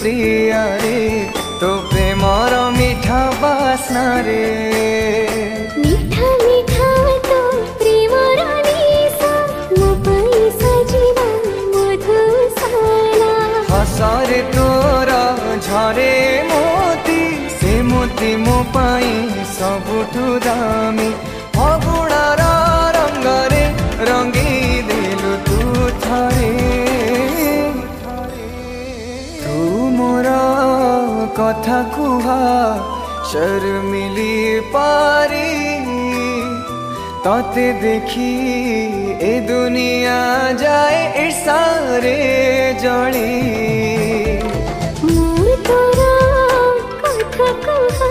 प्रिया रे तो प्रेमर मीठा बास्ना रे मीठा मीठा तो प्रेमर निशा मो पई सजीवा मधुशाला हसरे तोर झरे मोती से मोती मो पाई सबुठु दामी फगुणार रंगरे रंगी देलु तू थरे तू मोर कथा कुहा शर्मिली पारी तते देखी ए दुनिया जाए इर्षारे जड़ी।